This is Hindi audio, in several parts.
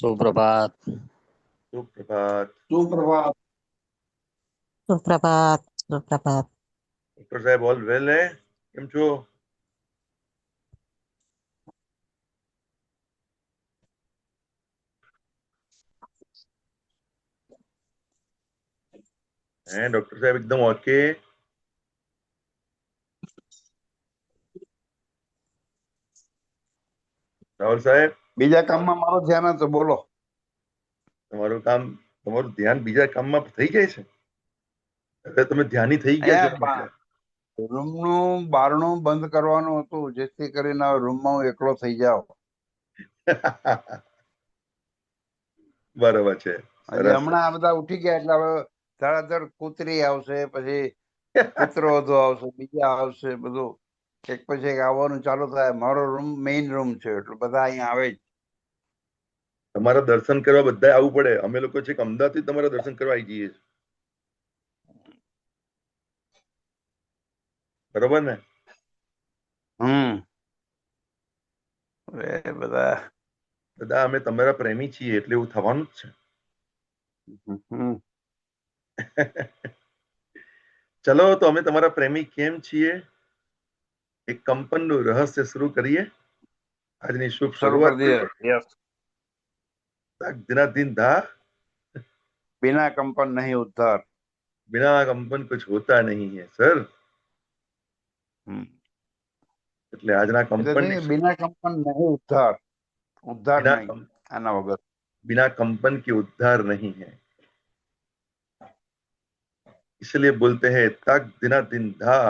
सुप्रभात। सुप्रभात। सुप्रभात। सुप्रभात। सुप्रभात। डॉक्टर साहब ऑल वेल है? કેમ છો? हैं डॉक्टर साहब एकदम ओके? રાહુલ સાહેબ બીજા કામમાં મારો ધ્યાન હતો, બોલો. તમારું ધ્યાન બીજા કામમાં થઈ જાય છે? એટલે તમે ધ્યાની થઈ ગયા છો અહીંયા રૂમનું બારણું બંધ કરવાનું હતું, જેથી કરીને રૂમમાં હું એકલો થઈ જાઉં. બરાબર છે. હજી હમણાં આ બધા ઉઠી ગયા એટલે હવે ધડાધડ કૂતરી આવશે, પછી કૂતરો વધુ આવશે, બીજા આવશે, બધું એક પછી એક આવવાનું ચાલુ થાય. મારો રૂમ મેઇન રૂમ છે એટલે બધા અહીંયા આવે જ. તમારા દર્શન કરવા બધા આવવું પડે. અમે લોકો છે કે અમદાવાદથી તમારા દર્શન કરવા આવી જઈએ છીએ. બરોબર ને? બધા અમે તમારા પ્રેમી છીએ એટલે એવું થવાનું જ છે. ચલો તો અમે તમારા પ્રેમી કેમ છીએ એક કંપનનું રહસ્ય શરૂ કરીએ. આજની શુભ શરૂઆત दिन था बिना कंपन नहीं उद्धार. बिना कंपन कुछ होता नहीं है सर. એટલે આજના કંપન बिना कंपन नहीं उद्धार. उद्धार नहीं आना वगैरह. बिना कंपन के उद्धार नहीं है, इसलिए बोलते हैं तक दिना दिन धा.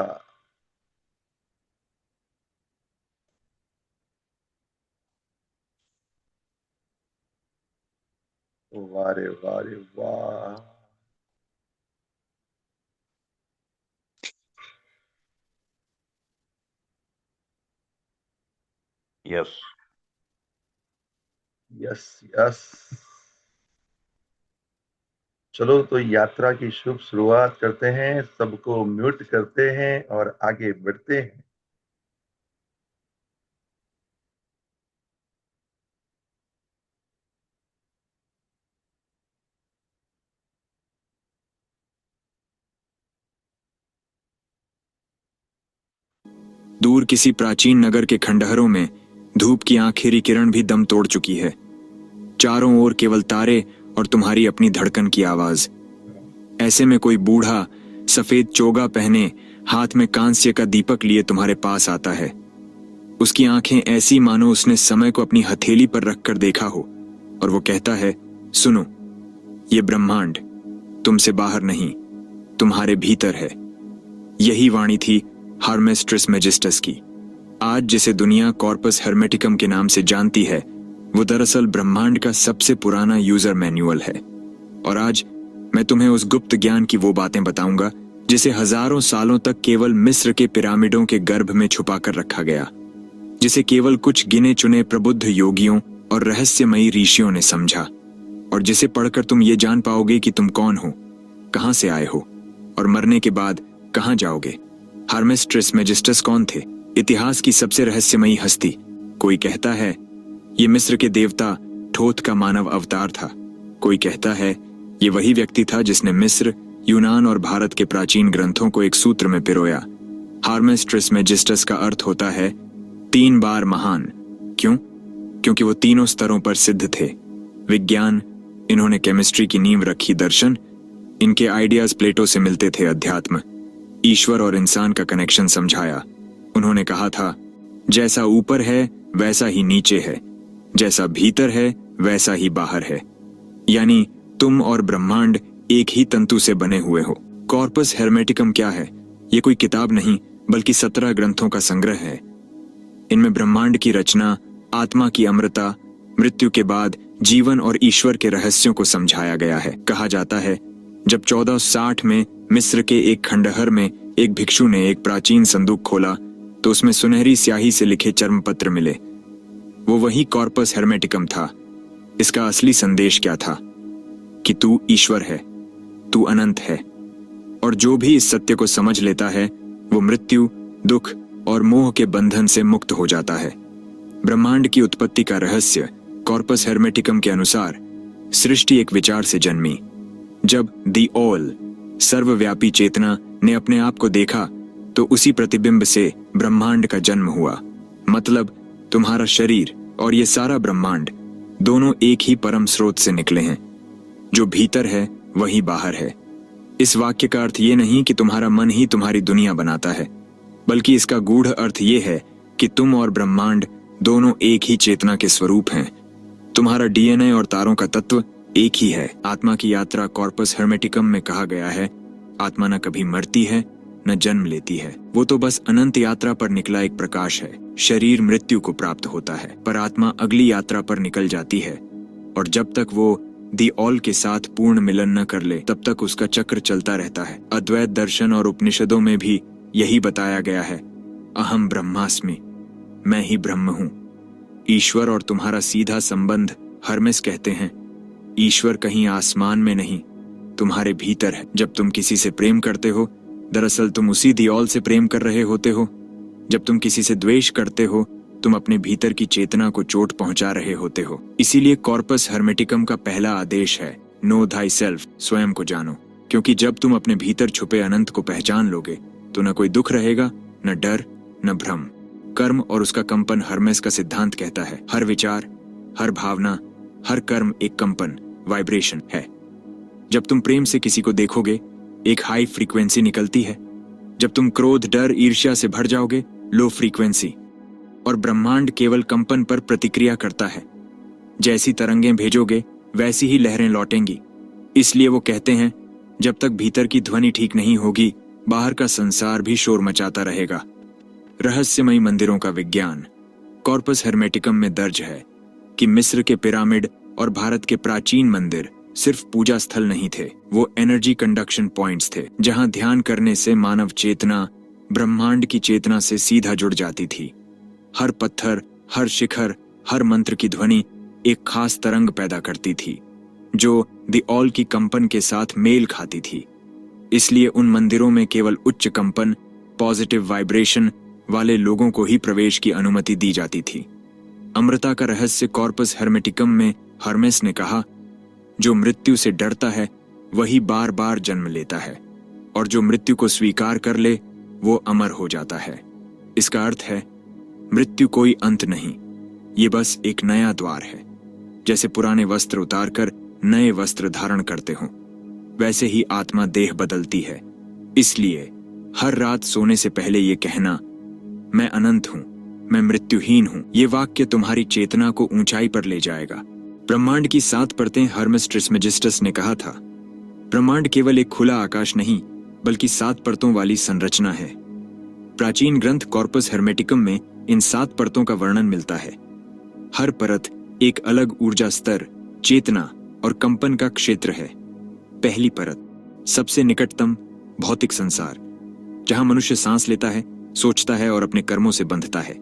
वाह रे वाह रे वाह. Yes yes yes. चलो तो यात्रा की शुभ शुरुआत करते हैं. सबको म्यूट करते हैं और आगे बढ़ते हैं. दूर किसी प्राचीन नगर के खंडहरों में धूप की आखिरी किरण भी दम तोड़ चुकी है. चारों ओर केवल तारे और तुम्हारी अपनी धड़कन की आवाज. ऐसे में कोई बूढ़ा सफेद चोगा पहने हाथ में कांस्य का दीपक लिए तुम्हारे पास आता है. उसकी आंखें ऐसी मानो उसने समय को अपनी हथेली पर रखकर देखा हो, और वो कहता है, सुनो, ये ब्रह्मांड तुमसे बाहर नहीं, तुम्हारे भीतर है. यही वाणी थी हर्मेस ट्रिस्मेजिस्टस की. आज जिसे दुनिया कॉर्पस हेर्मेटिकम के नाम से जानती है, वो दरअसल ब्रह्मांड का सबसे पुराना यूजर मैन्युअल है. और आज मैं तुम्हें उस गुप्त ज्ञान की वो बातें बताऊंगा जिसे हजारों सालों तक केवल मिस्र के पिरामिडों के गर्भ में छुपा कर रखा गया, जिसे केवल कुछ गिने चुने प्रबुद्ध योगियों और रहस्यमयी ऋषियों ने समझा, और जिसे पढ़कर तुम ये जान पाओगे कि तुम कौन हो, कहां से आए हो, और मरने के बाद कहां जाओगे. हर्मेस ट्रिस्मेजिस्टस कौन थे? इतिहास की सबसे रहस्यमयी हस्ती. कोई कहता है ये मिस्र के देवता ठोथ का मानव अवतार था. कोई कहता है ये वही व्यक्ति था जिसने मिस्र, यूनान और भारत के प्राचीन ग्रंथों को एक सूत्र में पिरोया. हर्मेस ट्रिस्मेजिस्टस का अर्थ होता है 3 बार महान. क्यों? क्योंकि वो तीनों स्तरों पर सिद्ध थे. विज्ञान, इन्होंने केमिस्ट्री की नींव रखी. दर्शन, इनके आइडियाज प्लेटो से मिलते थे. अध्यात्म, ईश्वर और इंसान का कनेक्शन समझाया. उन्होंने कहा था, जैसा ऊपर है वैसा ही नीचे है, जैसा भीतर है वैसा ही बाहर है. यानी तुम और ब्रह्मांड एक ही तंतु से बने हुए हो. कॉर्पस हेर्मेटिकम क्या है? ये कोई किताब नहीं, बल्कि 17 ग्रंथों का संग्रह है. इनमें ब्रह्मांड की रचना, आत्मा की अमृता, मृत्यु के बाद जीवन और ईश्वर के रहस्यों को समझाया गया है. कहा जाता है जब 1460 में मिस्र के एक खंडहर में एक भिक्षु ने एक प्राचीन संदूक खोला तो उसमें सुनहरी स्याही से लिखे चर्मपत्र मिले. वो वही कॉर्पस हेर्मेटिकम था. इसका असली संदेश क्या था? कि तू ईश्वर है, तू अनंत है, और जो भी इस सत्य को समझ लेता है वो मृत्यु, दुख और मोह के बंधन से मुक्त हो जाता है. ब्रह्मांड की उत्पत्ति का रहस्य कॉर्पस हेर्मेटिकम के अनुसार सृष्टि एक विचार से जन्मी। जब दी ऑल, सर्वव्यापी चेतना ने अपने आप को देखा तो उसी प्रतिबिंब से ब्रह्मांड का जन्म हुआ। मतलब तुम्हारा शरीर और ये सारा ब्रह्मांड दोनों एक ही परम स्रोत से निकले हैं। जो भीतर है वही बाहर है। इस वाक्य का अर्थ ये नहीं कि तुम्हारा मन ही तुम्हारी दुनिया बनाता है, बल्कि इसका गूढ़ अर्थ ये है कि तुम और ब्रह्मांड दोनों एक ही चेतना के स्वरूप हैं। तुम्हारा डीएनए और तारों का तत्व एक ही है। आत्मा की यात्रा कॉर्पस हेर्मेटिकम में कहा गया है, आत्मा न कभी मरती है न जन्म लेती है। वो तो बस अनंत यात्रा पर निकला एक प्रकाश है। शरीर मृत्यु को प्राप्त होता है, पर आत्मा अगली यात्रा पर निकल जाती है, और जब तक वो दी ऑल के साथ पूर्ण मिलन न कर ले तब तक उसका चक्र चलता रहता है। अद्वैत दर्शन और उपनिषदों में भी यही बताया गया है, अहम ब्रह्मास्मि, मैं ही ब्रह्म हूं। ईश्वर और तुम्हारा सीधा संबंध, हर्मेस कहते हैं, ईश्वर कहीं आसमान में नहीं, तुम्हारे भीतर है। जब तुम किसी से प्रेम करते हो, दरअसल तुम उसी दी ऑल से प्रेम कर रहे होते हो। जब तुम किसी से द्वेष करते हो, तुम अपने भीतर की चेतना को चोट पहुंचा रहे होते हो। इसीलिए कॉर्पस हेर्मेटिकम का पहला आदेश है, नो थाई सेल्फ, स्वयं को जानो। क्योंकि जब तुम अपने भीतर छुपे अनंत को पहचान लोगे तो न कोई दुख रहेगा, न डर, न भ्रम। कर्म और उसका कंपन हर्मेस का सिद्धांत कहता है, हर विचार, हर भावना, हर कर्म एक कंपन, वाइब्रेशन है। जब तुम प्रेम से किसी को देखोगे, एक हाई फ्रीक्वेंसी निकलती है। जब तुम क्रोध, डर, ईर्ष्या से भर जाओगे, लो फ्रीक्वेंसी। और ब्रह्मांड केवल कंपन पर प्रतिक्रिया करता है। जैसी तरंगें भेजोगे वैसी ही लहरें लौटेंगी। इसलिए वो कहते हैं, जब तक भीतर की ध्वनि ठीक नहीं होगी, बाहर का संसार भी शोर मचाता रहेगा। रहस्यमयी मंदिरों का विज्ञान। कॉर्पस हेर्मेटिकम में दर्ज है कि मिस्र के पिरामिड और भारत के प्राचीन मंदिर सिर्फ पूजा स्थल नहीं थे, वो एनर्जी कंडक्शन पॉइंट्स थे, जहां ध्यान करने से मानव चेतना ब्रह्मांड की चेतना से सीधा जुड़ जाती थी। हर पत्थर, हर शिखर, हर मंत्र की ध्वनि एक खास तरंग पैदा करती थी, जो दी ऑल की कंपन के साथ मेल खाती थी। इसलिए उन मंदिरों में केवल उच्च कंपन, पॉजिटिव वाइब्रेशन वाले लोगों को ही प्रवेश की अनुमति दी जाती थी। अमृता का रहस्य कॉर्पस हेर्मेटिकम में हर्मेस ने कहा, जो मृत्यु से डरता है वही बार बार जन्म लेता है, और जो मृत्यु को स्वीकार कर ले वो अमर हो जाता है। इसका अर्थ है, मृत्यु कोई अंत नहीं, ये बस एक नया द्वार है। जैसे पुराने वस्त्र उतारकर नए वस्त्र धारण करते हो, वैसे ही आत्मा देह बदलती है। इसलिए हर रात सोने से पहले ये कहना, मैं अनंत हूं, मैं मृत्युहीन हूं, ये वाक्य तुम्हारी चेतना को ऊंचाई पर ले जाएगा। ब्रह्मांड की 7 परतें हर्मेस ट्रिस्मेजिस्टस ने कहा था। ब्रह्मांड केवल एक खुला आकाश नहीं, बल्कि 7 परतों वाली संरचना है। प्राचीन ग्रंथ कॉर्पस हेर्मेटिकम में इन 7 परतों का वर्णन मिलता है। हर परत एक अलग ऊर्जा स्तर, चेतना और कंपन का क्षेत्र है। पहली परत, सबसे निकटतम, भौतिक संसार, जहां मनुष्य सांस लेता है, सोचता है और अपने कर्मों से बंधता है।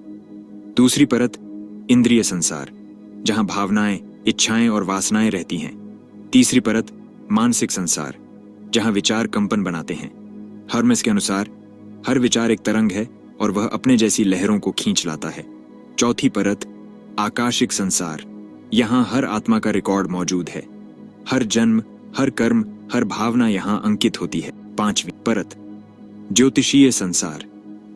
दूसरी परत, इंद्रिय संसार, जहां भावनाएं, इच्छाएं और वासनाएं रहती हैं। तीसरी परत, मानसिक संसार, जहां विचार कंपन बनाते हैं। हर्मेस के अनुसार हर विचार एक तरंग है और वह अपने जैसी लहरों को खींच लाता है। चौथी परत, आकाशिक संसार, यहां हर आत्मा का रिकॉर्ड मौजूद है। हर जन्म, हर कर्म, हर भावना यहां अंकित होती है। पांचवी परत, ज्योतिषीय संसार,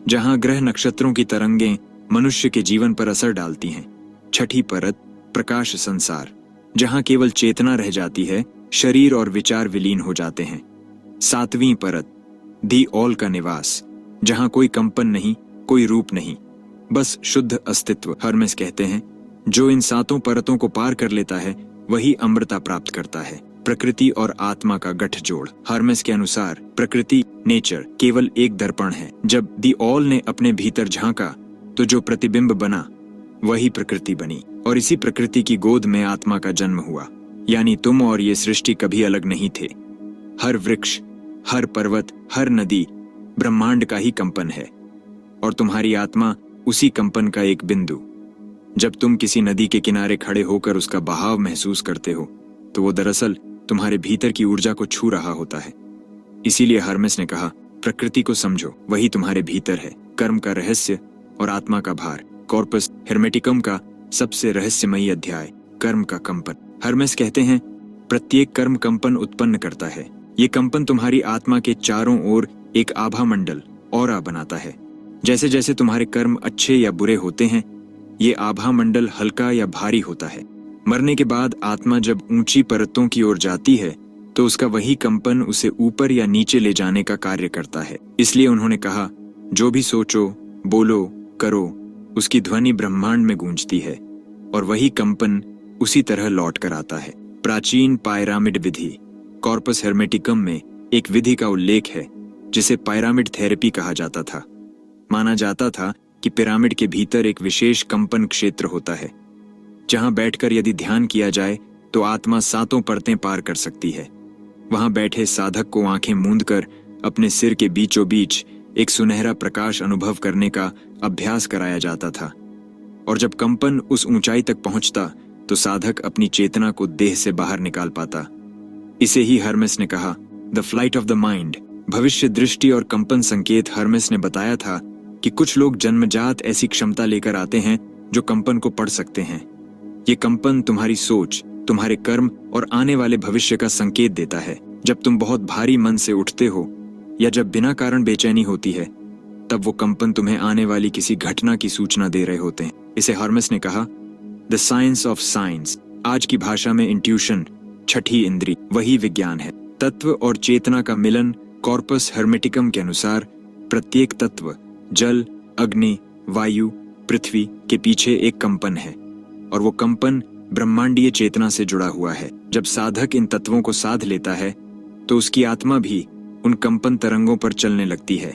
जहां ग्रह नक्षत्रों की तरंगें मनुष्य के जीवन पर असर डालती हैं। छठी परत, प्रकाश संसार, जहां केवल चेतना रह जाती है, शरीर और विचार विलीन हो जाते हैं। सातवीं परत, दी ऑल का निवास, जहां कोई कंपन नहीं, कोई रूप नहीं, बस शुद्ध अस्तित्व। हर्मेस कहते हैं, जो इन 7 परतों को पार कर लेता है वही अमृता प्राप्त करता है। प्रकृति और आत्मा का गठजोड़। हर्मेस के अनुसार प्रकृति, नेचर, केवल एक दर्पण है। जब दी ऑल ने अपने भीतर झांका तो जो प्रतिबिंब बना वही प्रकृति बनी, और इसी प्रकृति की गोद में आत्मा का जन्म हुआ। यानी तुम और ये सृष्टि कभी अलग नहीं थे। हर वृक्ष, हर पर्वत, हर नदी ब्रह्मांड का ही कंपन है, और तुम्हारी आत्मा उसी कंपन का एक बिंदु। जब तुम किसी नदी के किनारे खड़े होकर उसका बहाव महसूस करते हो तो वो दरअसल तुम्हारे भीतर की ऊर्जा को छू रहा होता है। इसीलिए हर्मेस ने कहा, प्रकृति को समझो, वही तुम्हारे भीतर है। कर्म का रहस्य और आत्मा का भार। कॉर्पस हेर्मेटिकम का सबसे रहस्यमयी अध्याय। कर्म का कंपन। हर्मेस कहते हैं, प्रत्येक कर्म कंपन उत्पन्न करता है। ये कंपन तुम्हारी आत्मा के चारों ओर एक आभा मंडल ऑरा बनाता है। जैसे जैसे तुम्हारे कर्म अच्छे या बुरे होते हैं, ये आभा मंडल हल्का या भारी होता है। मरने के बाद आत्मा जब ऊंची परतों की ओर जाती है तो उसका वही कंपन उसे ऊपर या नीचे ले जाने का कार्य करता है। इसलिए उन्होंने कहा, जो भी सोचो, बोलो, करो, उसकी ध्वनि ब्रह्मांड में गूंजती है और वही कंपन उसी तरह लौट कर आता है। प्राचीन पायरामिड विधि कॉर्पस हेर्मेटिकम में एक विधि का उल्लेख है जिसे पायरामिड थेरेपी कहा जाता था। माना जाता था कि पिरामिड के भीतर एक विशेष कंपन क्षेत्र होता है जहां बैठकर यदि ध्यान किया जाए तो आत्मा 7 परतें पार कर सकती है। वहां बैठे साधक को आंखें मूंदकर अपने सिर के बीचों बीच एक सुनहरा प्रकाश अनुभव करने का अभ्यास कराया जाता था, और जब कंपन उस ऊंचाई तक पहुंचता तो साधक अपनी चेतना को देह से बाहर निकाल पाता। इसे ही हर्मेस ने कहा, the flight of the mind. भविष्य दृष्टि और कंपन संकेत हर्मेस ने बताया था कि कुछ लोग जन्मजात ऐसी क्षमता लेकर आते हैं जो कंपन को पढ़ सकते हैं। ये कंपन तुम्हारी सोच, तुम्हारे कर्म और आने वाले भविष्य का संकेत देता है। जब तुम बहुत भारी मन से उठते हो या जब बिना कारण बेचैनी होती है, तब वो कंपन तुम्हें आने वाली किसी घटना की सूचना दे रहे होते हैं। इसे हर्मेस ने कहा, द साइंस ऑफ साइंस। आज की भाषा में इंट्यूशन, छठी इंद्री, वही विज्ञान है। तत्व और चेतना का मिलन कॉर्पस हेर्मेटिकम के अनुसार प्रत्येक तत्व, जल, अग्नि, वायु, पृथ्वी के पीछे एक कंपन है और वो कंपन ब्रह्मांडीय चेतना से जुड़ा हुआ है। जब साधक इन तत्वों को साध लेता है तो उसकी आत्मा भी उन कंपन तरंगों पर चलने लगती है।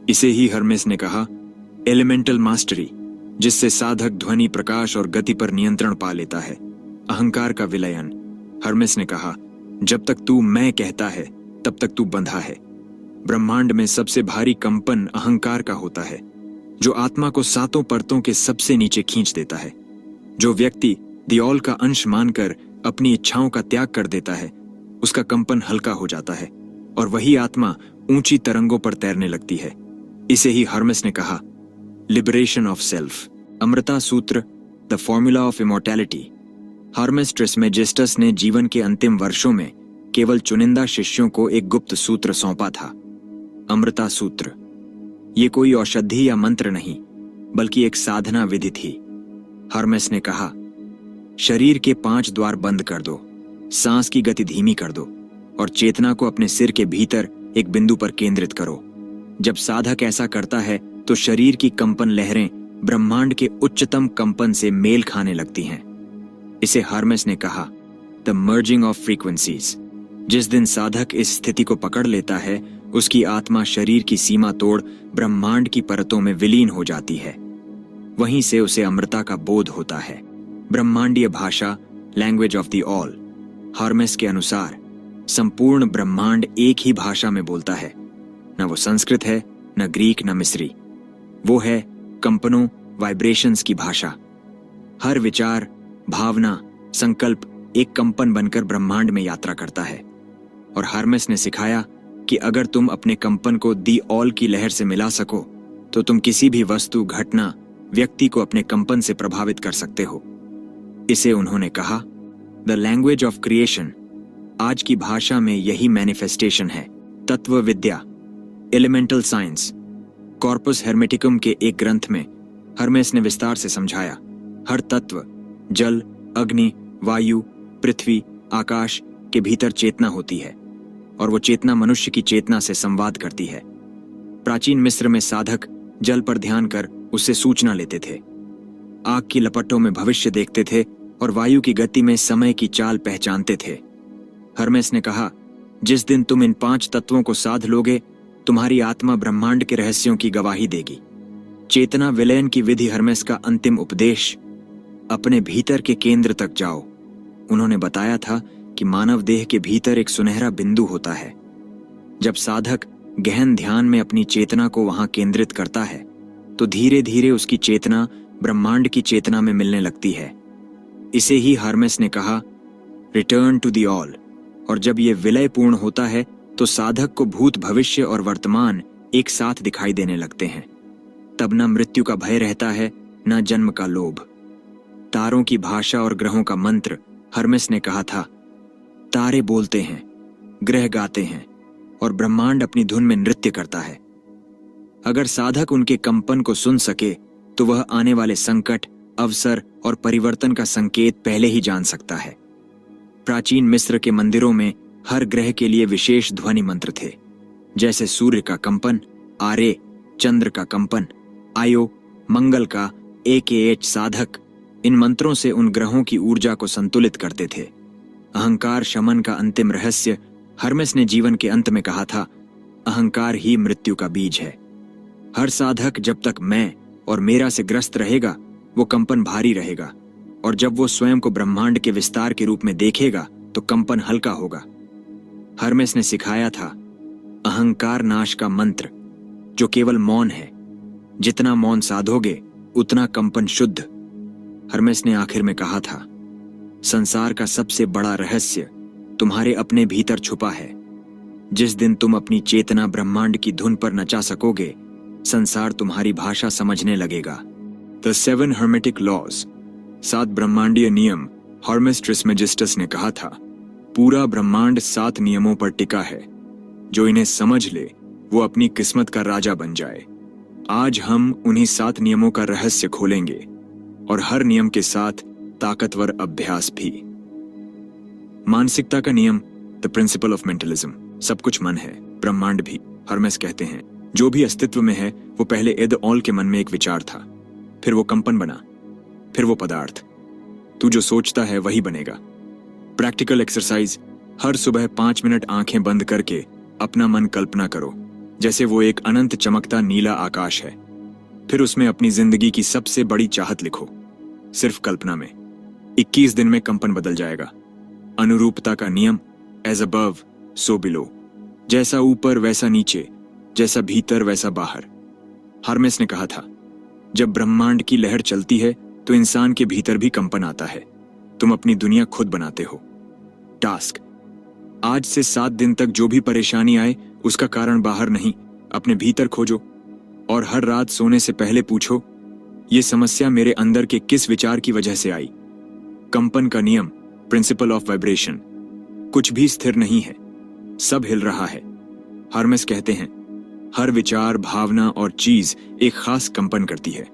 इसे ही हर्मेस ने कहा, एलिमेंटल मास्टरी, जिससे साधक ध्वनि, प्रकाश और गति पर नियंत्रण पा लेता है। अहंकार का विलयन। हर्मेस ने कहा, जब तक तू मैं कहता है तब तक तू बंधा है। ब्रह्मांड में सबसे भारी कंपन अहंकार का होता है, जो आत्मा को 7 परतों के सबसे नीचे खींच देता है। जो व्यक्ति द ऑल का अंश मानकर अपनी इच्छाओं का त्याग कर देता है, उसका कंपन हल्का हो जाता है और वही आत्मा ऊंची तरंगों पर तैरने लगती है। इसे ही हर्मेस ने कहा, liberation of self. Amrita Sutra, the formula of immortality. Hermes Trismegistus ने जीवन के अंतिम वर्षों में केवल चुनिंदा शिष्यों को एक गुप्त सूत्र सौंपा था, अमृता सूत्र। ये कोई औषधि या मंत्र नहीं, बल्कि एक साधना विधि थी। हर्मेस ने कहा, शरीर के 5 द्वार बंद कर दो, सांस की गति धीमी कर दो और चेतना को अपने सिर के भीतर एक बिंदु पर केंद्रित करो। जब साधक ऐसा करता है तो शरीर की कंपन लहरें ब्रह्मांड के उच्चतम कंपन से मेल खाने लगती हैं। इसे हर्मेस ने कहा, द मर्जिंग ऑफ फ्रीक्वेंसीज। जिस दिन साधक इस स्थिति को पकड़ लेता है, उसकी आत्मा शरीर की सीमा तोड़ ब्रह्मांड की परतों में विलीन हो जाती है। वहीं से उसे अमृता का बोध होता है। ब्रह्मांडीय भाषा, language of the all. Hermès के अनुसार संपूर्ण ब्रह्मांड एक ही भाषा में बोलता है। न वो संस्कृत है, न ग्रीक, न मिस्री। वो है कंपनों, वाइब्रेशंस की भाषा। हर विचार, भावना, संकल्प एक कंपन बनकर ब्रह्मांड में यात्रा करता है। और हर्मेस ने सिखाया कि अगर तुम अपने कंपन को दी ऑल की लहर से मिला सको तो तुम किसी भी वस्तु, घटना, व्यक्ति को अपने कंपन से प्रभावित कर सकते हो। इसे उन्होंने कहा, द लैंग्वेज ऑफ क्रिएशन। आज की भाषा में यही मैनिफेस्टेशन है। तत्व विद्या, एलिमेंटल साइंस। कॉर्पस हेर्मेटिकम के एक ग्रंथ में हर्मेस ने विस्तार से समझाया, हर तत्व, जल, अग्नि, वायु, पृथ्वी, आकाश के भीतर चेतना होती है और वो चेतना मनुष्य की चेतना से संवाद करती है। प्राचीन मिस्र में साधक जल पर ध्यान कर उससे सूचना लेते थे, आग की लपटों में भविष्य देखते थे और वायु की गति में समय की चाल पहचानते थे। हर्मेस ने कहा, जिस दिन तुम इन 5 तत्वों को साध लोगे, तुम्हारी आत्मा ब्रह्मांड के रहस्यों की गवाही देगी। चेतना विलयन की विधि हर्मेस का अंतिम उपदेश, अपने भीतर के केंद्र तक जाओ। उन्होंने बताया था कि मानव देह के भीतर एक सुनहरा बिंदु होता है। जब साधक गहन ध्यान में अपनी चेतना को वहां केंद्रित करता है तो धीरे धीरे उसकी चेतना ब्रह्मांड की चेतना में मिलने लगती है। इसे ही हर्मेस ने कहा, रिटर्न टू द ऑल। और जब यह विलय पूर्ण होता है तो साधक को भूत, भविष्य और वर्तमान एक साथ दिखाई देने लगते हैं। तब न मृत्यु का भय रहता है, न जन्म का लोभ। तारों की भाषा और ग्रहों का मंत्र हर्मेस ने कहा था। तारे बोलते हैं, ग्रह गाते हैं और ब्रह्मांड अपनी धुन में नृत्य करता है। अगर साधक उनके कंपन को सुन सके तो वह आने वाले संकट, अवसर और परिवर्तन का संकेत पहले ही जान सकता है। प्राचीन मिस्र के मंदिरों में हर ग्रह के लिए विशेष ध्वनि मंत्र थे, जैसे सूर्य का कंपन, आरे, चंद्र का कंपन, आयो, मंगल का AKH साधक। इन मंत्रों से उन ग्रहों की ऊर्जा को संतुलित करते थे। अहंकार शमन का अंतिम रहस्य हर्मेस ने जीवन के अंत में कहा था, अहंकार ही मृत्यु का बीज है। हर साधक जब तक मैं और मेरा से ग्रस्त रहेगा, वो कंपन भारी रहेगा, और जब वो स्वयं को ब्रह्मांड के विस्तार के रूप में देखेगा तो कंपन हल्का होगा। हर्मेस ने सिखाया था, अहंकार नाश का मंत्र, जो केवल मौन है। जितना मौन साधोगे उतना कंपन शुद्ध। हर्मेस ने आखिर में कहा था, संसार का सबसे बड़ा रहस्य तुम्हारे अपने भीतर छुपा है। जिस दिन तुम अपनी चेतना ब्रह्मांड की धुन पर नचा सकोगे, संसार तुम्हारी भाषा समझने लगेगा। द 7 हर्मेटिक लॉज, 7 ब्रह्मांडीय नियम, हर्मेस ट्रिस्मेजिस्टस ने कहा था, पूरा ब्रह्मांड 7 नियमों पर टिका है। जो इन्हें समझ ले वो अपनी किस्मत का राजा बन जाए। आज हम उन्हीं 7 नियमों का रहस्य खोलेंगे, और हर नियम के साथ ताकतवर अभ्यास भी। मानसिकता का नियम, द प्रिंसिपल ऑफ मेंटलिज्म। सब कुछ मन है, ब्रह्मांड भी। हर्मेस कहते हैं, जो भी अस्तित्व में है वो पहले एद ऑल के मन में एक विचार था, फिर वो कंपन बना, फिर वो पदार्थ। तू जो सोचता है वही बनेगा। प्रैक्टिकल एक्सरसाइज, हर सुबह 5 मिनट आंखें बंद करके अपना मन कल्पना करो जैसे वो एक अनंत चमकता नीला आकाश है। फिर उसमें अपनी जिंदगी की सबसे बड़ी चाहत लिखो, सिर्फ कल्पना में। 21 दिन में कंपन बदल जाएगा। अनुरूपता का नियम, एज अबव सो बिलो। जैसा ऊपर वैसा नीचे, जैसा भीतर वैसा बाहर। हर्मेस ने कहा था, जब ब्रह्मांड की लहर चलती है तो इंसान के भीतर भी कंपन आता है। तुम अपनी दुनिया खुद बनाते हो। टास्क, आज से 7 दिन तक जो भी परेशानी आए उसका कारण बाहर नहीं, अपने भीतर खोजो। और हर रात सोने से पहले पूछो, ये समस्या मेरे अंदर के किस विचार की वजह से आई। कंपन का नियम, प्रिंसिपल ऑफ वाइब्रेशन। कुछ भी स्थिर नहीं है, सब हिल रहा है। हर्मेस कहते हैं, हर विचार, भावना और चीज एक खास कंपन करती है,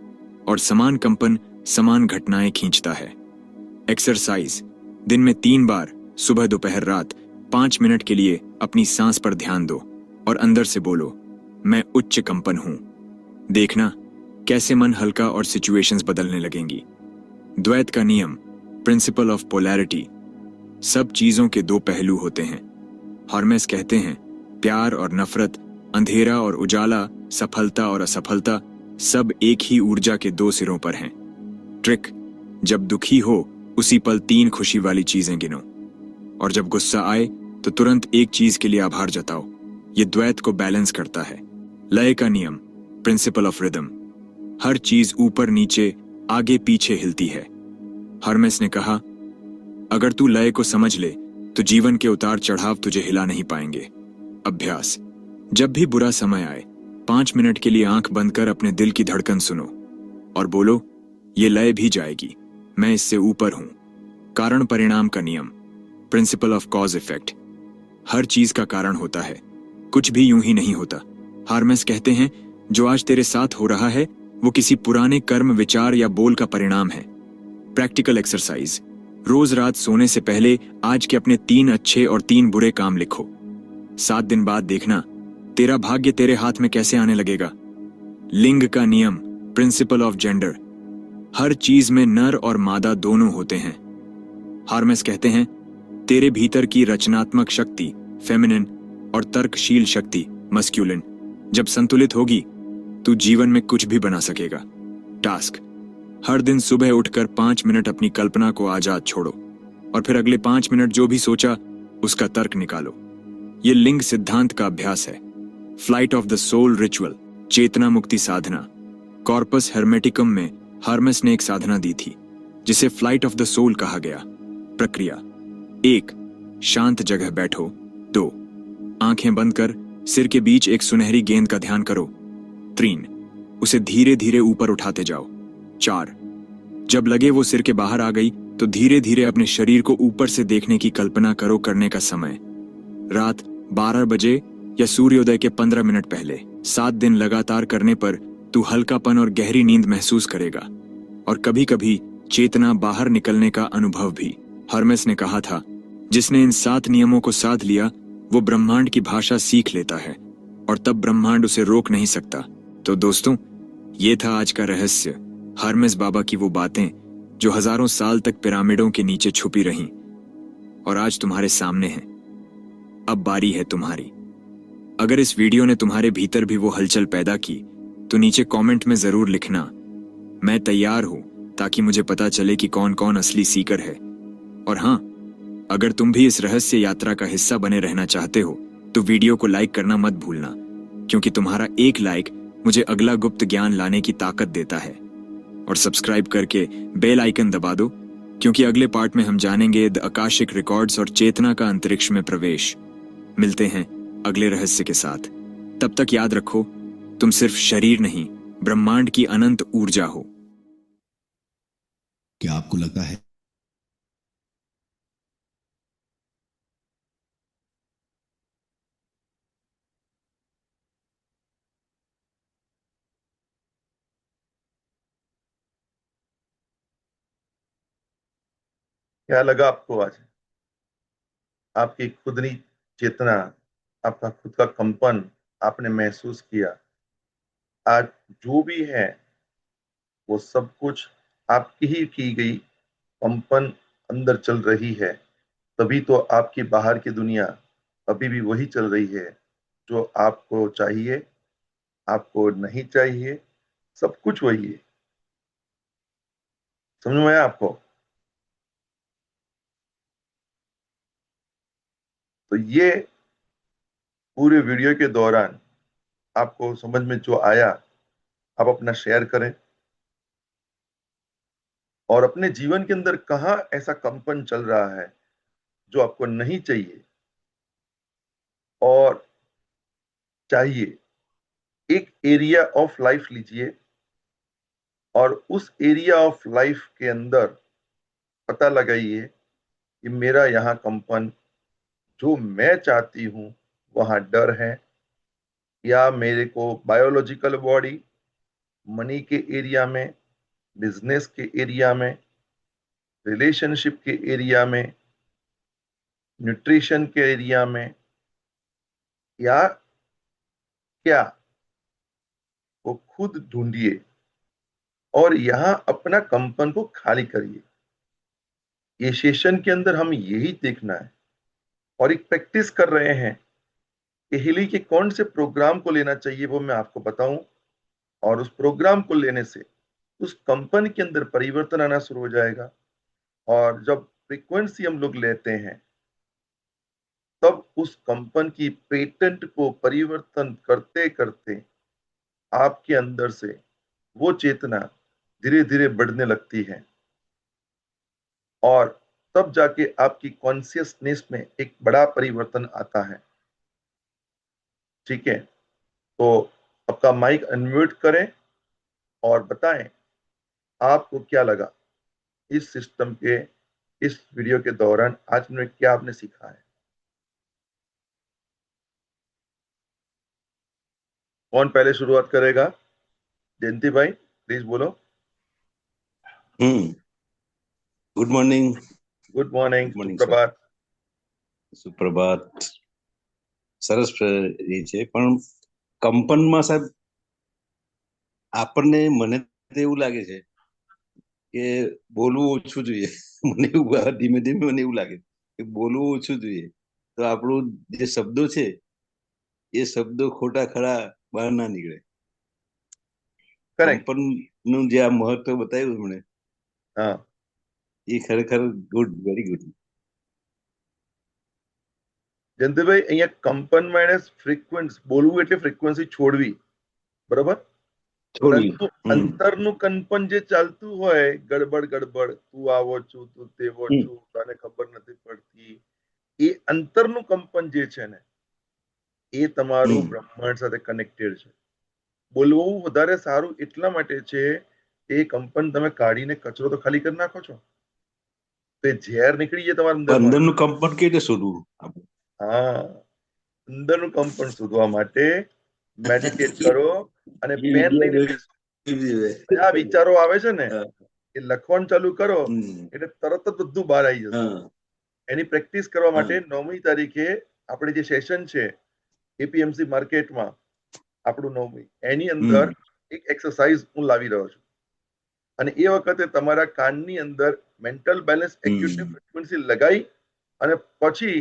और समान कंपन समान घटनाएं खींचता है। एक्सरसाइज, दिन में 3 बार, सुबह, दोपहर, रात, 5 मिनट के लिए अपनी सांस पर ध्यान दो और अंदर से बोलो, मैं उच्च कंपन हूं। देखना कैसे मन हल्का और सिचुएशंस बदलने लगेंगी। द्वैत का नियम, प्रिंसिपल ऑफ पोलैरिटी। सब चीजों के 2 पहलू होते हैं। हर्मेस कहते हैं, प्यार और नफरत, अंधेरा और उजाला, सफलता और असफलता, सब एक ही ऊर्जा के 2 सिरों पर हैं। ट्रिक, जब दुखी हो उसी पल 3 खुशी वाली चीजें गिनो, और जब गुस्सा आए तो तुरंत एक चीज के लिए आभार जताओ। ये द्वैत को बैलेंस करता है। लय का नियम, प्रिंसिपल ऑफ रिदम। हर चीज ऊपर नीचे, आगे पीछे हिलती है। हर्मेस ने कहा, अगर तू लय को समझ ले तो जीवन के उतार चढ़ाव तुझे हिला नहीं पाएंगे। अभ्यास, जब भी बुरा समय आए 5 मिनट के लिए आंख बंद कर अपने दिल की धड़कन सुनो और बोलो, ये लय भी जाएगी, मैं इससे ऊपर हूं। कारण परिणाम का नियम, प्रिंसिपल ऑफ कॉज इफेक्ट। हर चीज का कारण होता है, कुछ भी यूं ही नहीं होता। हर्मेस कहते हैं, जो आज तेरे साथ हो रहा है वो किसी पुराने कर्म, विचार या बोल का परिणाम है। प्रैक्टिकल एक्सरसाइज, रोज रात सोने से पहले आज के अपने 3 अच्छे और 3 बुरे काम लिखो। 7 दिन बाद देखना तेरा भाग्य तेरे हाथ में कैसे आने लगेगा। लिंग का नियम, प्रिंसिपल ऑफ जेंडर। हर चीज में नर और मादा दोनों होते हैं। हर्मेस कहते हैं, तेरे भीतर की रचनात्मक शक्ति, फेमिनिन, और तर्कशील शक्ति, मस्क्यूलिन, जब संतुलित होगी तू जीवन में कुछ भी बना सकेगा। टास्क, हर दिन सुबह उठकर 5 मिनट अपनी कल्पना को आजाद छोड़ो, और फिर अगले 5 मिनट जो भी सोचा उसका तर्क निकालो। ये लिंग सिद्धांत का अभ्यास है। Flight of the soul ritual, चेतना मुक्ति साधना। कॉर्पस हेर्मेटिकम में हर्मेस ने एक साधना दी थी जिसे फ्लाइट ऑफ द सोल कहा गया। प्रक्रिया, 1. शांत जगह बैठो। 2. आंखें बंद कर सिर के बीच एक सुनहरी गेंद का ध्यान करो। 3. उसे धीरे धीरे ऊपर उठाते जाओ। 4. जब लगे वो सिर के बाहर आ गई तो धीरे धीरे अपने शरीर को ऊपर से देखने की कल्पना करो करने का समय रात 12 बजे या सूर्योदय के 15 मिनट पहले। 7 दिन लगातार करने पर तू हल्कापन और गहरी नींद महसूस करेगा और कभी कभी चेतना बाहर निकलने का अनुभव भी। हर्मेस ने कहा था, जिसने इन 7 नियमों को साध लिया वो ब्रह्मांड की भाषा सीख लेता है और तब ब्रह्मांड उसे रोक नहीं सकता। तो दोस्तों, ये था आज का रहस्य, हर्मेस बाबा की वो बातें जो हजारों साल तक पिरामिडों के नीचे छुपी रहीं और आज तुम्हारे सामने हैं। अब बारी है तुम्हारी। अगर इस वीडियो ने तुम्हारे भीतर भी वो हलचल पैदा की तो नीचे कमेंट में जरूर लिखना, मैं तैयार हूं, ताकि मुझे पता चले कि कौन कौन असली सीकर है। और हाँ, अगर तुम भी इस रहस्य यात्रा का हिस्सा बने रहना चाहते हो तो वीडियो को लाइक करना मत भूलना, क्योंकि तुम्हारा एक लाइक मुझे अगला गुप्त ज्ञान लाने की ताकत देता है। और सब्सक्राइब करके बेल आइकन दबा दो, क्योंकि अगले पार्ट में हम जानेंगे द आकाशिक रिकॉर्ड्स और चेतना का अंतरिक्ष में प्रवेश। मिलते हैं अगले रहस्य के साथ। तब तक याद रखो, तुम सिर्फ शरीर नहीं, ब्रह्मांड की अनंत ऊर्जा हो। क्या आपको लगता है क्या लगा आपको आज? आपकी खुदनी चेतना, आपका खुद का कंपन आपने महसूस किया। आज जो भी है वो सब कुछ आपकी ही की गई कंपन अंदर चल रही है। तभी तो आपकी बाहर की दुनिया अभी भी वही चल रही है जो आपको चाहिए, आपको नहीं चाहिए, सब कुछ वही है। समझ में आया आपको? तो ये पूरे वीडियो के दौरान आपको समझ में जो आया, आप अपना शेयर करें और अपने जीवन के अंदर कहाँ ऐसा कंपन चल रहा है जो आपको नहीं चाहिए और चाहिए। एक एरिया ऑफ लाइफ लीजिए और उस एरिया ऑफ लाइफ के अंदर पता लगाइए कि मेरा यहाँ कंपन जो मैं चाहती हूँ वहां डर है, या मेरे को बायोलॉजिकल बॉडी, मनी के एरिया में, बिजनेस के एरिया में, रिलेशनशिप के एरिया में, न्यूट्रिशन के एरिया में, या क्या, वो खुद ढूंढिए और यहाँ अपना कंपन को खाली करिए। ये सेशन के अंदर हम यही देखना है और एक प्रैक्टिस कर रहे हैं कि हिली के कौन से प्रोग्राम को लेना चाहिए वो मैं आपको बताऊं, और उस प्रोग्राम को लेने से उस कंपन के अंदर परिवर्तन आना शुरू हो जाएगा। और जब फ्रीक्वेंसी हम लोग लेते हैं तब उस कंपन की पेटेंट को परिवर्तन करते करते आपके अंदर से वो चेतना धीरे धीरे बढ़ने लगती है और तब जाके आपकी कॉन्शियसनेस में एक बड़ा परिवर्तन आता है। ठीक है, तो आपका माइक अनम्यूट करें और बताएं आपको क्या लगा इस सिस्टम के, इस वीडियो के दौरान आज में क्या आपने सीखा है। कौन पहले शुरुआत करेगा? जयंती भाई प्लीज बोलो। Good morning. Good morning, Good morning, सुप्रभात। સુપ્રભાત। સરસ એ છે, પણ કંપનમાં સાહેબ આપણને, મને તો એવું લાગે છે કે બોલવું ઓછું જોઈએ। મને એવું ધીમે ધીમે મને એવું લાગે કે બોલવું ઓછું જોઈએ, તો આપણું જે શબ્દો છે એ શબ્દો ખોટા ખરા બહાર ના નીકળે। કરેક્ટ। કંપનનું જે આ મહત્વ બતાવ્યું મને, હા, એ ખરેખર ગુડ, વેરી ગુડ। જયંતિભાઈ અહીંયા કંપન માઇનસ ફ્રીક્વન્સી, બોલવું એટલે ફ્રીક્વન્સી છોડવી, બરોબર? છોડવી। પરંતુ અંતરનું કંપન જે ચાલતું હોય, ગડબડ ગડબડ, તું આવો છું, તું તેવો છું, તને ખબર નથી પડતી, એ અંતરનું કંપન જે છે ને એ તમારું બ્રહ્માંડ સાથે કનેક્ટેડ છે। બોલવું વધારે સારું એટલા માટે છે એ કંપન તમે કાઢીને કચરો તો ખાલી કરી નાખો છો, તો એ ઝેર નીકળી જાય તમારા અંદરનું. અંદરનું કંપન કેવી રીતે શોધવું? હા, અંદરનું કંપન શોધવા માટે મેડિટેટ કરો અને પેન લઈને બેસો. આ વિચારો આવે છે ને એ લખવાનું ચાલુ કરો એટલે તરત જ બધું બહાર આવી જશે. એની પ્રેક્ટિસ કરવા માટે 9મી તારીખે આપણે જે સેશન છે એપીએમસી માર્કેટમાં આપણું 9મી, એની અંદર એક એક્સરસાઇઝ હું લાવી રહ્યો છું. અને એ વખતે તમારા કાનની અંદર મેન્ટલ બેલેન્સ એક્યુટની ફ્રીક્વન્સી લગાવી અને પછી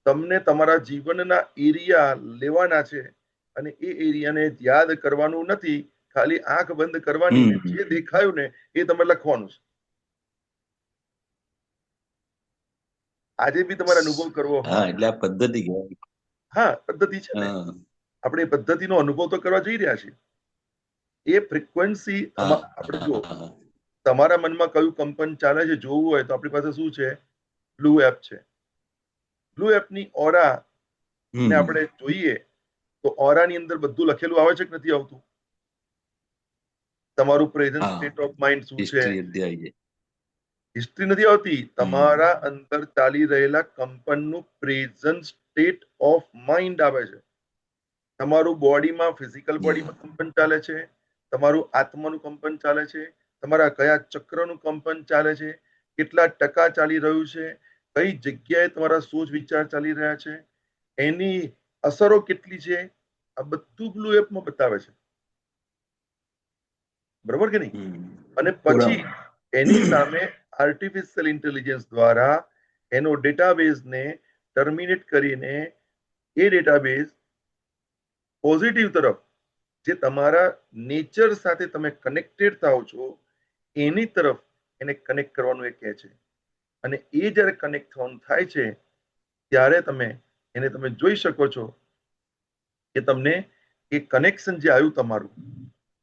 તમને તમારા જીવનના એરિયા લેવાના છે અને એ એરિયાને યાદ કરવાનું નથી, ખાલી આંખ બંધ કરવાની, જે દેખાયું ને એ તમે લખવાનું છે. આજે બી તમારે અનુભવ કરવો. હા, એટલે આ પદ્ધતિ કહેવાય. હા, પદ્ધતિ છે ને, આપણે એ પદ્ધતિનો અનુભવ તો કરવા જઈ રહ્યા છીએ. એ ફ્રીક્વન્સી આપણે જુઓ, તમારા મનમાં કયું કંપન ચાલે છે જોવું હોય તો આપણી પાસે શું છે? બ્લુ એપ છે. બ્લુ એપની ઓરા ને આપણે જોઈએ તો ઓરાની અંદર બધું લખેલું આવે છે કે નથી આવતું? તમારું પ્રેઝન્ટ સ્ટેટ ઓફ માઇન્ડ શું છે? હિસ્ટ્રી નથી આવતી, તમારા અંદર ચાલી રહેલા કંપનનું પ્રેઝન્ટ સ્ટેટ ઓફ માઇન્ડ આવે છે. તમારું બોડીમાં, ફિઝિકલ બોડીમાં કંપન ચાલે છે, તમારું આત્માનું કંપન ચાલે છે, તમારા કયા ચક્રનું કંપન ચાલે છે, કેટલા ટકા ચાલી રહ્યું છે, કઈ જગ્યાએ તમારા સોચ વિચાર ચાલી રહ્યા છે, એની અસરો કેટલી છે, આ બધું બ્લુ એપમાં બતાવે છે. બરોબર કે નહીં? અને પછી એની સામે આર્ટિફિશિયલ ઇન્ટેલિજન્સ દ્વારા એનો ડેટાબેઝને ટર્મિનેટ કરીને એ ડેટાબેઝ પોઝિટિવ તરફ, જે તમારા નેચર સાથે તમે કનેક્ટેડ થાઓ છો એની તરફ એને કનેક્ટ કરવાનું એ કહે છે. અને એ જ્યારે કનેક્ટ થવાનું થાય છે ત્યારે તમે જોઈ શકો છો કે તમને એ કનેક્શન જે આવ્યું તમારું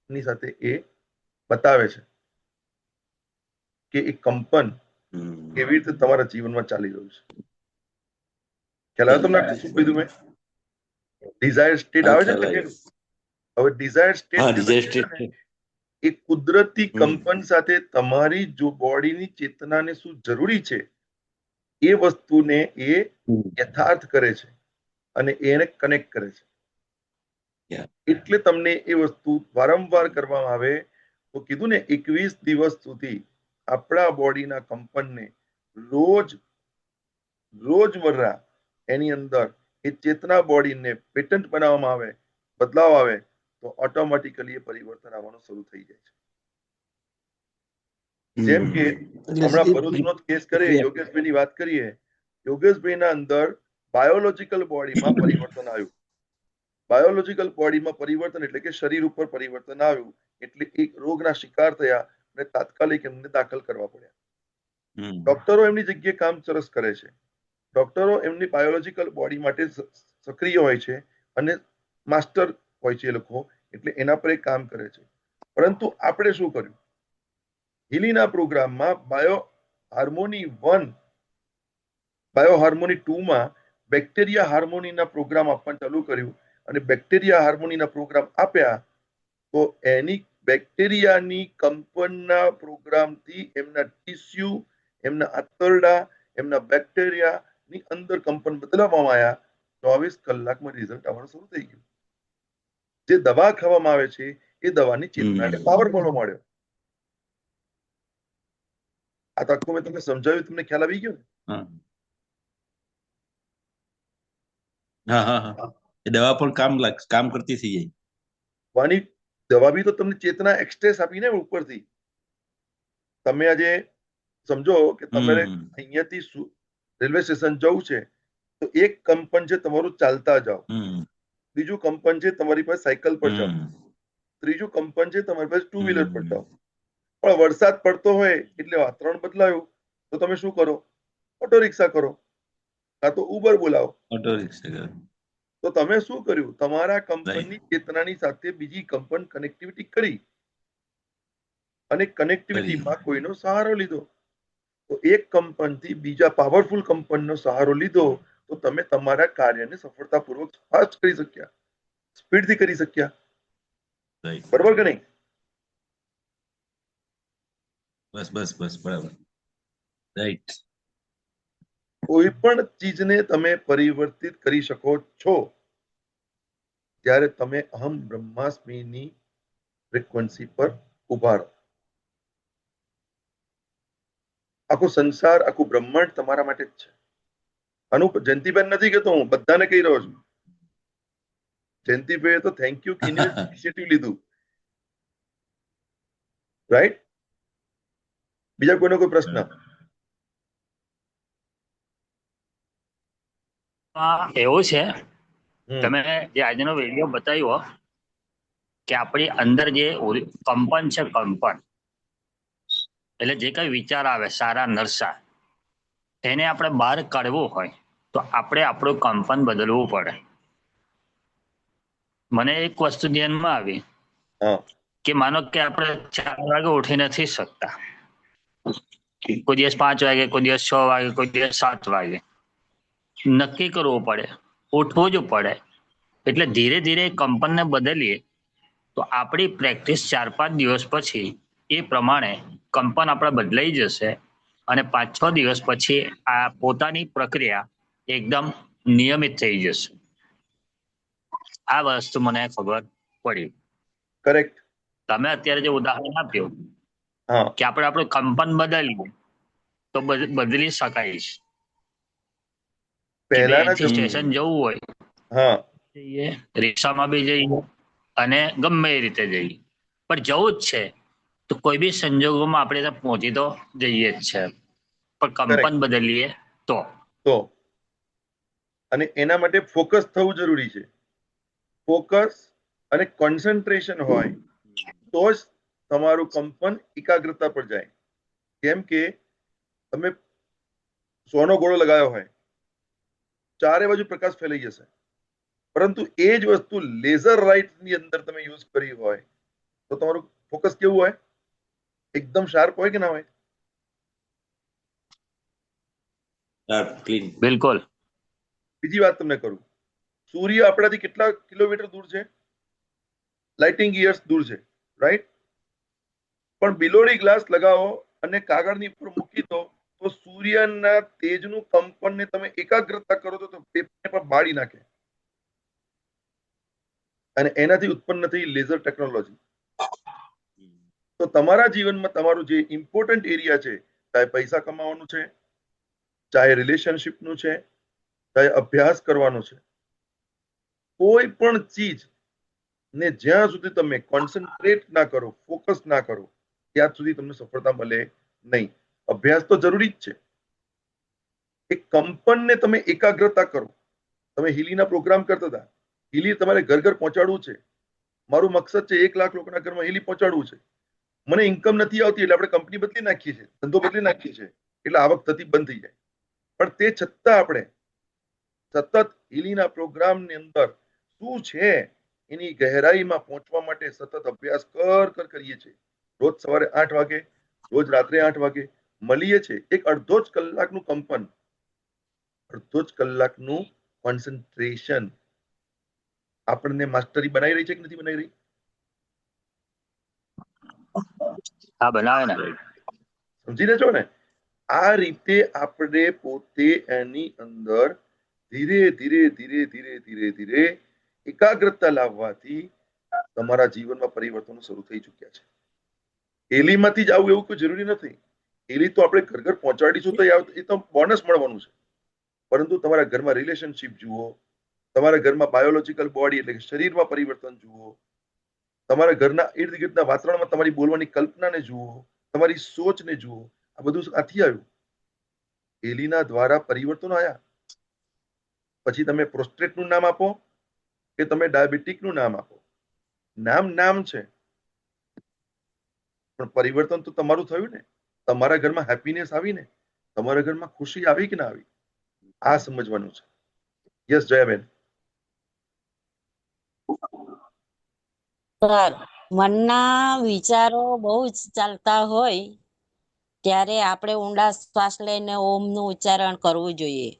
એની સાથે એ બતાવે છે કે એ કંપન કેવી રીતે તમારા જીવનમાં ચાલી રહ્યું છે. ખ્યાલ આવ્યો તમને શું કીધું મેં? ડિઝાયર સ્ટેટ આવે છે ને લખેલું. હવે ડિઝાયર સ્ટેટ એ કુદરતી કંપન સાથે તમારી જો બોડીની ચેતનાને શું જરૂરી છે એ વસ્તુને એ યથાર્થ કરે છે અને એને કનેક્ટ કરે છે. એટલે તમને એ વસ્તુ વારંવાર કરવામાં આવે તો કીધું ને 21 દિવસ સુધી આપણા બોડીના કંપનને રોજમર્રા એની અંદર એ ચેતના બોડીને પેટન્ટ બનાવવામાં આવે, બદલાવ આવે તો ઓટોમેટિકલી એ પરિવર્તન આવવાનું શરૂ થઈ જાય છે. જેમ કે હમણાં ભરૂચનો કેસ કરીએ, યોગેશભાઈની વાત કરીએ, યોગેશભાઈના અંદર બાયોલોજીકલ બોડીમાં પરિવર્તન આવ્યું. બાયોલોજીકલ બોડીમાં પરિવર્તન એટલે કે શરીર ઉપર પરિવર્તન આવ્યું, એટલે એક રોગના શિકાર થયા અને તાત્કાલિક એમને દાખલ કરવા પડ્યા. ડોક્ટરો એમની જગ્યાએ કામ સરસ કરે છે, ડોક્ટરો એમની બાયોલોજીકલ બોડી માટે સક્રિય હોય છે અને માસ્ટર હોય છે એ લોકો, એટલે એના પર કામ કરે છે. પરંતુ આપણે શું કર્યું? હિલીના પ્રોગ્રામમાં બાયો હાર્મોની 1, બાયો હાર્મોની 2માં બેક્ટેરિયા હાર્મોનીના પ્રોગ્રામ આપવાનું ચાલુ કર્યું અને બેક્ટેરિયા હાર્મોનીના પ્રોગ્રામ આપ્યા તો એની બેક્ટેરિયાની કંપનના પ્રોગ્રામથી એમના ટીસ્યુ, એમના આંતરડા, એમના બેક્ટેરિયાની અંદર કંપન બદલાવવામાં આવ્યા. 24 કલાકમાં રિઝલ્ટ આવવાનું શરૂ થઈ ગયું. જે દવા ખાવામાં આવે છે એ દવાની ચેતનાને પાવર મળવા મળ્યો. આ તો આખું મેં તમને સમજાવ્યું, તમને ખ્યાલ આવી ગયો ને? હા, એ દવા પણ કામ કરતી થઈ જાય. વાની દવા બી તો તમને ચેતના એક્સપ્રેસ આપીને ઉપરથી. તમે આજે સમજો કે તમારે અહીંયાથી રેલવે સ્ટેશન જવું છે તો એક કંપન છે તમારું ચાલતા જાઓ, બીજું કંપન છે તમારી પાસે સાયકલ પર જાઓ, ત્રીજું કંપન છે તમારી પાસે 2 વ્હીલર પર જાઓ. પણ વરસાદ પડતો હોય એટલે વાતાવરણ બદલાયું તો તમે શું કરો? ઓટો રિક્ષા કરો કાં તો ઉબર બોલાવો. Auto rickshaw. તો તમે શું કર્યું? તમારા કંપનની ચેતનાની સાથે બીજી કંપન કનેક્ટિવિટી કરી અને કનેક્ટિવિટીમાં કોઈનો સહારો લીધો. તો એક કંપનથી બીજા પાવરફુલ કંપનનો સહારો લીધો તો તમે તમારા કાર્યને સફળતાપૂર્વક ફાસ્ટ કરી શક્યા, સ્પીડથી કરી શક્યા. બરોબર કે નહીં? બસ બસ બસ બરાબર, રાઈટ. કોઈ પણ ચીજને તમે પરિવર્તિત કરી શકો છો ત્યારે તમે અહમ બ્રહ્માસ્મિની ફ્રીક્વન્સી પર ઉભા રહો. આખો સંસાર, આખું બ્રહ્માંડ તમારા માટે જ છે. આનું જયંતિબેન નથી કહેતો, હું બધાને કહી રહ્યો છું. જયંતિભાઈએ તો થેન્ક યુ ઇનિશિયેટિવ લીધું, રાઈટ? બીજા કોઈનો કોઈ પ્રશ્ન? એવું છે, હમ, તમે જે આજનો વિડીયો બતાવ્યો કે આપણી અંદર જે કંપન છે, કંપન એટલે જે કઈ વિચાર આવે સારા નરસા, એને આપણે બહાર કાઢવું હોય તો આપણે આપણું કંપન બદલવું પડે. મને એક વસ્તુ ધ્યાનમાં આવી હા, કે માનો કે આપણે 4 વાગે ઉઠી નથી શકતા, કોઈ દિવસ 5 વાગે, કોઈ દિવસ 6 વાગે, કોઈ દિવસ 7 વાગે. નક્કી કરવું પડે, ઉઠવું જ પડે. એટલે ધીરે ધીરે કંપનને બદલીએ તો આપણી પ્રેક્ટિસ 4-5 દિવસ પછી એ પ્રમાણે કંપન આપણા બદલાઈ જશે અને 5-6 દિવસ પછી આ પોતાની પ્રક્રિયા એકદમ નિયમિત થઈ જશે. આ વસ્તુ મને ખબર પડી. કરેક્ટ. તમે અત્યારે જે ઉદાહરણ આપ્યું હા, કે આપણે આપણું કંપન બદલીએ તો બદલી શકાય છે. કે ભાઈ પહેલાના અહીંથી સ્ટેશન જવું હોય, હા, જઈએ, રિક્ષામાં બી જઈએ અને ગમે એ રીતે જઈએ, પણ જવું જ છે તો કોઈ બી સંજોગોમાં આપણે ત્યાં પહોંચી તો જઈએ જ છે, પણ કંપન કરેક્ટ. બદલીએ તો. તો અને એના માટે ફોકસ થવું જરૂરી છે. ફોકસ અને કોન્સન્ટ્રેશન હોય તો જ તમારું કંપન એકાગ્રતા પર જાય. કેમ કે તમે સોનો ગોળો લગાવ્યો હોય, ચારે બાજુ પ્રકાશ ફેલાઈ જશે, પરંતુ એ જ વસ્તુ લેઝર લાઇટ ની અંદર તમે યુઝ કરી હોય તો તમારું ફોકસ કેવું હોય? એકદમ શાર્પ હોય કે ના હોય? ક્લીન. બિલકુલ. બીજી વાત તમને કરું, સૂર્ય આપણાથી કેટલા કિલોમીટર દૂર છે? લાઇટિંગ યર્સ દૂર છે, રાઈટ? પણ બિલોડી ગ્લાસ લગાવો અને કાગળની ઉપર મૂકી દો તો સૂર્યના તેજનું કંપનને તમે એકાગ્રતા કરો તો પેપરને પણ બાળી નાખે. અને એનાથી ઉત્પન્ન થઈ લેઝર ટેકનોલોજી. તો તમારા જીવનમાં તમારું જે ઇમ્પોર્ટન્ટ એરિયા છે, ચાહે પૈસા કમાવાનું છે, ચાહે રિલેશનશિપનું છે, ચાહે અભ્યાસ કરવાનો છે, કોઈ પણ ચીજ ને જ્યાં સુધી તમે કોન્સન્ટ્રેટ ના કરો, ફોકસ ના કરો, ત્યાં સુધી તમને સફળતા મળે નહીં. અભ્યાસ તો જરૂરી જ છે. એક કંપનને તમે એકાગ્રતા કરો. તમે હિલીના પ્રોગ્રામ કરતા હતા, હિલી તમારે ઘર ઘર પહોંચાડવું છે. મારું મકસદ છે 1 લાખ લોકોના ઘરમાં હિલી પહોંચાડવું છે. મને ઇન્કમ નથી આવતી એટલે આપણે કંપની બદલી નાખીએ છીએ, ધંધો બદલી નાખીએ છીએ, એટલે આવક થતી બંધ થઈ જાય. પણ તે છતાં આપણે સતત હિલીના પ્રોગ્રામની અંદર શું છે એની ગહેરાઈમાં પહોંચવા માટે સતત અભ્યાસ કરીએ છીએ. રોજ સવારે 8 વાગે, રોજ રાત્રે 8 વાગે મળીએ છીએ. એક અડધો જ કલાકનું કંપન, અડધો જ કલાકનું કોન્સન્ટ્રેશન આપણને માસ્ટરી બનાવી રહી છે કે નથી બનાવી રહી? હા, બનાવે ને. સમજી રહ્યા છો ને? આ રીતે આપણે પોતે એની અંદર ધીરે ધીરે ધીરે ધીરે ધીરે ધીરે એકાગ્રતા લાવવાથી તમારા જીવનમાં પરિવર્તનો શરૂ થઈ ચુક્યા છે. એલીમાંથી જ આવું એવું કોઈ જરૂરી નથી. એલી તો આપણે ઘર ઘર પહોંચાડીશું તો એ તો બોનસ મળવાનું છે. પરંતુ તમારા ઘરમાં રિલેશનશિપ જુઓ, તમારા ઘરમાં બાયોલોજીકલ બોડી એટલે કે શરીરમાં પરિવર્તન જુઓ, તમારા ઘરના ઇર્દ ગિર્દના વાતાવરણમાં તમારી બોલવાની કલ્પનાને જુઓ, તમારી સોચને જુઓ. આ બધું આથી આવ્યું, એલીના દ્વારા પરિવર્તનો આવ્યા. પછી તમે પ્રોસ્ટેટનું નામ આપો કે તમે ડાયાબિટીકનું નામ આપો, નામ છે, પણ પરિવર્તન તો તમારું થયું ને. તમારા ઘરમાં હેપીનેસ આવી ને, તમારા ઘરમાં ખુશી આવી કે ના આવી, આ સમજવાનું છે. યસ જયાબેન. સર, મનના વિચારો બહુ જ ચાલતા હોય ત્યારે આપણે ઊંડા શ્વાસ લઈને ઓમનું ઉચ્ચારણ કરવું જોઈએ.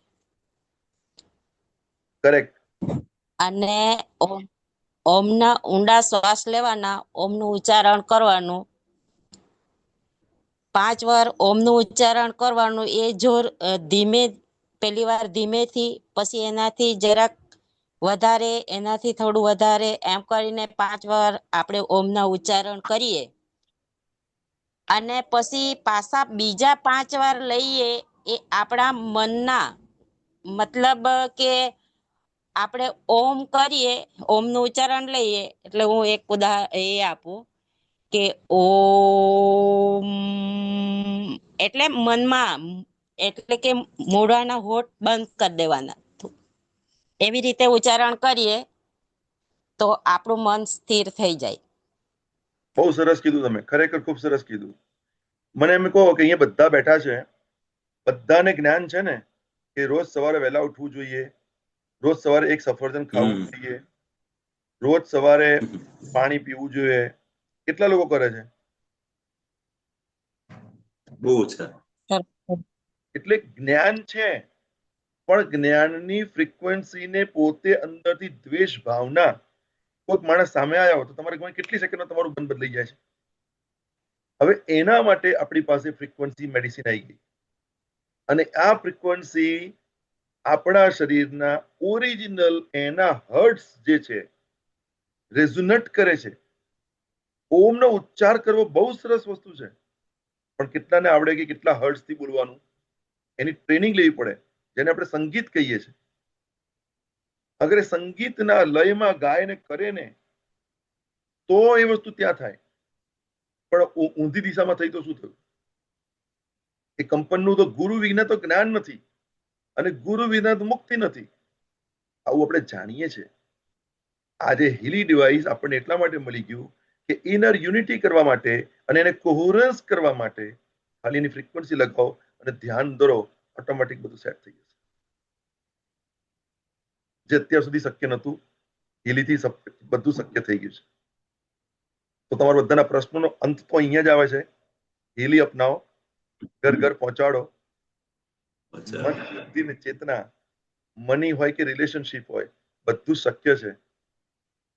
કરેક્ટ. અને ઓમના ઊંડા શ્વાસ લેવાના, ઓમનું ઉચ્ચારણ કરવાનું 5 વાર ઓમનું ઉચ્ચારણ કરવાનું. એ જો ધીમે પહેલી વાર ધીમેથી, પછી એનાથી જરાક વધારે, એનાથી થોડું વધારે, એમ કરીને 5 વાર આપણે ઓમના ઉચ્ચારણ કરીએ અને પછી પાછા બીજા 5 વાર લઈએ. એ આપણા મનના મતલબ કે આપણે ઓમ કરીએ, ઓમનું ઉચ્ચારણ લઈએ. એટલે હું એક એ આપું કે ઓમ, એટલે મનમાં, એટલે કે મોઢાના હોઠ બંધ કરી દેવાના. એવી રીતે ઉચ્ચારણ કરીએ તો આપણું મન સ્થિર થઈ જાય. બહુ સરસ કીધું તમે, ખરેખર ખૂબ સરસ કીધું. મને એમ કહો કે અહીંયા બધા બેઠા છે, બધાને જ્ઞાન છે ને કે રોજ સવારે વહેલા ઉઠવું જોઈએ, રોજ સવારે એક સફરજન ખાવું જોઈએ, રોજ સવારે પાણી પીવું જોઈએ? કેટલા લોકો કરે છે? બહુ ઓછા. એટલે જ્ઞાન છે, પણ જ્ઞાનની ફ્રીક્વન્સીને પોતે અંદરથી દ્વેષ ભાવના, કોઈક માણસ સામે આવ્યા હોય તો તમારે કેટલી સેકન્ડમાં તમારું મન બદલાઈ જાય છે. હવે એના માટે આપણી પાસે ફ્રીક્વન્સી મેડિસિન આવી ગઈ, અને આ ફ્રીક્વન્સી આપણા શરીરના ઓરિજિનલ એના હર્ટ્સ જે છે રેઝોનેટ કરે છે. ઓમનો ઉચ્ચાર કરવો બહુ સરસ વસ્તુ છે, પણ કેટલાને આવડે કે કેટલા હર્ટ્સથી બોલવાનું? એની ટ્રેનિંગ લેવી પડે, જેને આપણે સંગીત કહીએ છીએ. અગર એ સંગીતના લયમાં ગાય ને કરે ને તો એ વસ્તુ ત્યાં થાય, પણ ઊંધી દિશામાં થઈ તો શું થયું? એ કંપનનું તો ગુરુ વિના તો જ્ઞાન નથી, અને ગુરુ વિના તો મુક્તિ નથી. આવું આપણે જાણીએ છીએ. આજે હીલી ડિવાઇસ આપણને એટલા માટે મળી ગયું કે ઇનર યુનિટી કરવા માટે અને એને કોહરન્સ કરવા માટે ખાલી એની ફ્રીક્વન્સી લગાવો અને ધ્યાન દોરો, ઓટોમેટિક બધું સેટ થઈ જશે. જે અત્યાર સુધી શક્ય નહોતું, હીલીથી બધું શક્ય થઈ ગયું છે. તો તમારા બધાના પ્રશ્નોનો અંત તો અહીંયા જ આવે છે. હીલી અપનાવો, ઘર ઘર પહોંચાડો. મન, બુદ્ધિ ને ચેતના, મની હોય કે રિલેશનશિપ હોય, બધું શક્ય છે.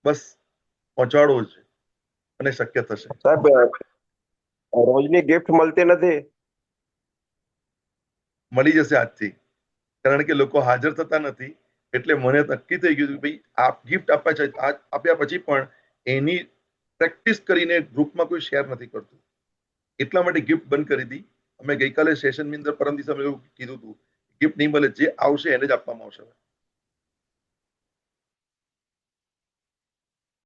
બસ પહોંચાડવો છે અને શક્ય થશે. સાહેબ, રોજની ગિફ્ટ મળતી નથી? મળી જશે આજથી, કારણ કે લોકો હાજર થતા નથી. એટલે મને નક્કી થઈ ગયું કે ભાઈ આપ ગિફ્ટ આપ્યા પછી પણ એની પ્રેક્ટિસ કરીને ગ્રુપમાં કોઈ શેર નથી કરતું, એટલા માટે ગિફ્ટ બંધ કરી દી. અમે ગઈકાલે સેશનની અંદર પરમ દિવસે એવું કીધું હતું, ગિફ્ટ નહીં મળે, જે આવશે એને જ આપવામાં આવશે.